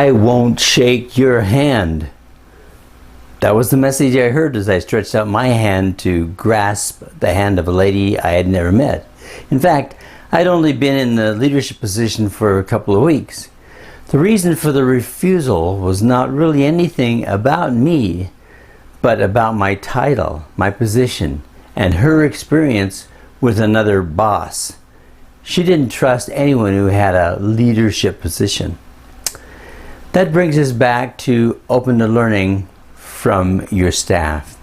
I won't shake your hand. That was the message I heard as I stretched out my hand to grasp the hand of a lady I had never met. In fact, I'd only been in the leadership position for a couple of weeks. The reason for the refusal was not really anything about me, but about my title, my position, and her experience with another boss. She didn't trust anyone who had a leadership position. That brings us back to open to learning from your staff,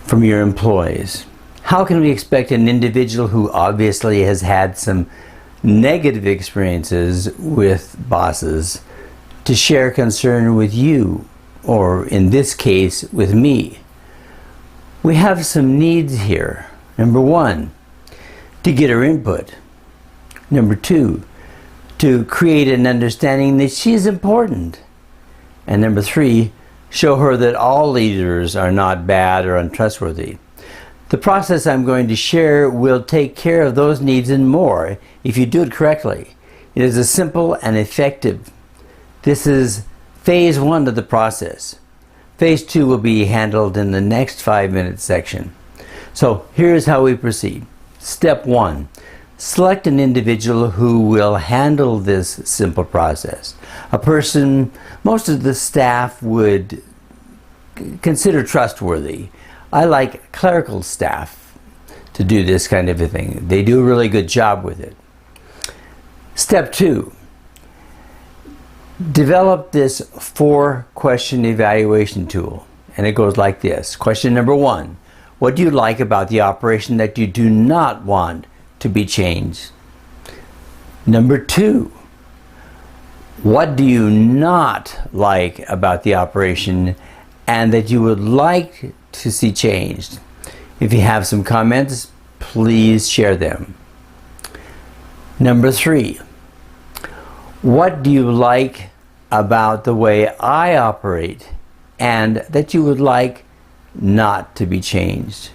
from your employees. How can we expect an individual who obviously has had some negative experiences with bosses to share concern with you, or in this case, with me? We have some needs here. Number one, to get her input. Number two, to create an understanding that she is important. And number three, show her that all leaders are not bad or untrustworthy. The process I'm going to share will take care of those needs and more if you do it correctly. It is a simple and effective. This is phase 1 of the process. Phase 2 will be handled in the next 5-minute section. So here's how we proceed. Step 1. Select an individual who will handle this simple process. A person most of the staff would consider trustworthy. I like clerical staff to do this kind of a thing. They do a really good job with it. Step 2. Develop this 4-question evaluation tool. And it goes like this. Question number 1. What do you like about the operation that you do not want to be changed? Number 2. What do you not like about the operation and that you would like to see changed? If you have some comments, please share them. Number 3. What do you like about the way I operate and that you would like not to be changed?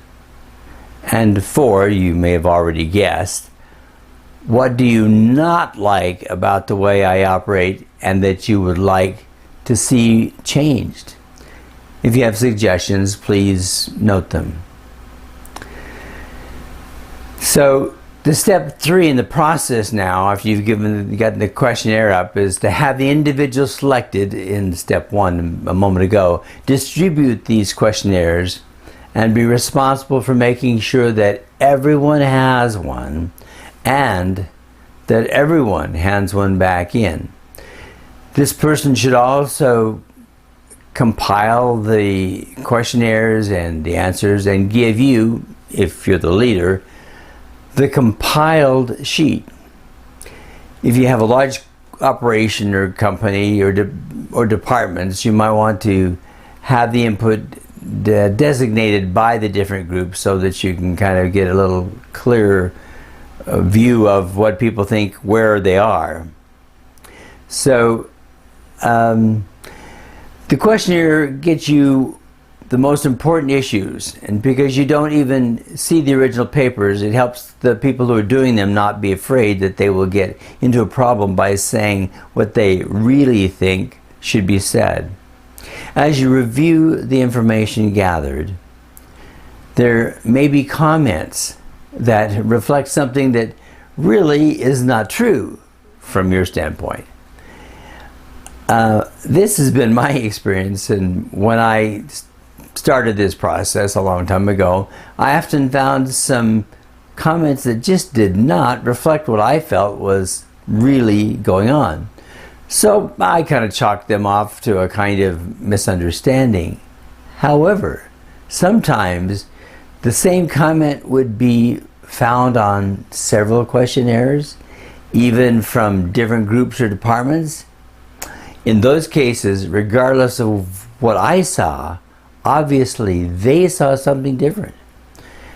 And 4, you may have already guessed, what do you not like about the way I operate and that you would like to see changed? If you have suggestions, please note them. So the step 3 in the process now, after you've gotten the questionnaire up, is to have the individual selected in step 1 a moment ago distribute these questionnaires and be responsible for making sure that everyone has one and that everyone hands one back in. This person should also compile the questionnaires and the answers and give you, if you're the leader, the compiled sheet. If you have a large operation or company or departments, you might want to have the input designated by the different groups so that you can kind of get a little clearer view of what people think where they are. So the questionnaire gets you the most important issues, and because you don't even see the original papers, it helps the people who are doing them not be afraid that they will get into a problem by saying what they really think should be said. As you review the information gathered, there may be comments that reflect something that really is not true from your standpoint. This has been my experience, and when I started this process a long time ago, I often found some comments that just did not reflect what I felt was really going on. So I kind of chalked them off to a kind of misunderstanding. However, sometimes the same comment would be found on several questionnaires, even from different groups or departments. In those cases, regardless of what I saw, obviously they saw something different.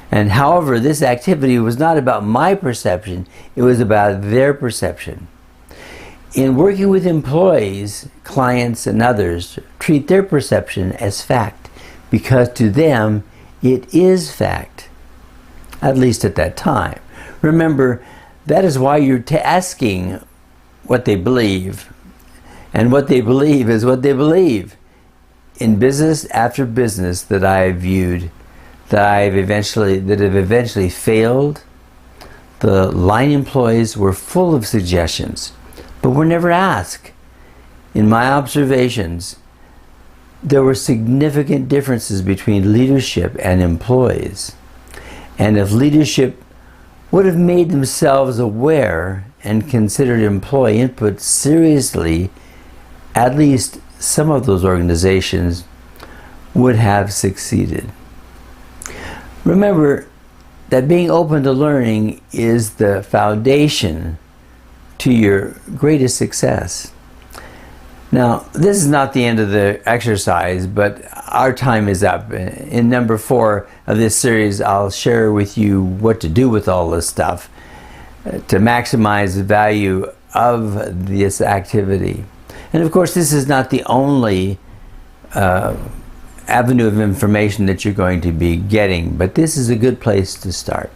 And however, this activity was not about my perception, it was about their perception. In working with employees, clients, and others, treat their perception as fact, because to them it is fact, at least at that time. Remember, that is why you're asking what they believe. And what they believe is what they believe. In business after business that I've viewed, that have eventually failed, the line employees were full of suggestions, but were never asked. In my observations, there were significant differences between leadership and employees. And if leadership would have made themselves aware and considered employee input seriously, at least some of those organizations would have succeeded. Remember that being open to learning is the foundation to your greatest success. Now, this is not the end of the exercise, but our time is up. In number 4 of this series, I'll share with you what to do with all this stuff to maximize the value of this activity. And of course, this is not the only avenue of information that you're going to be getting, but this is a good place to start.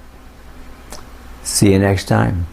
See you next time.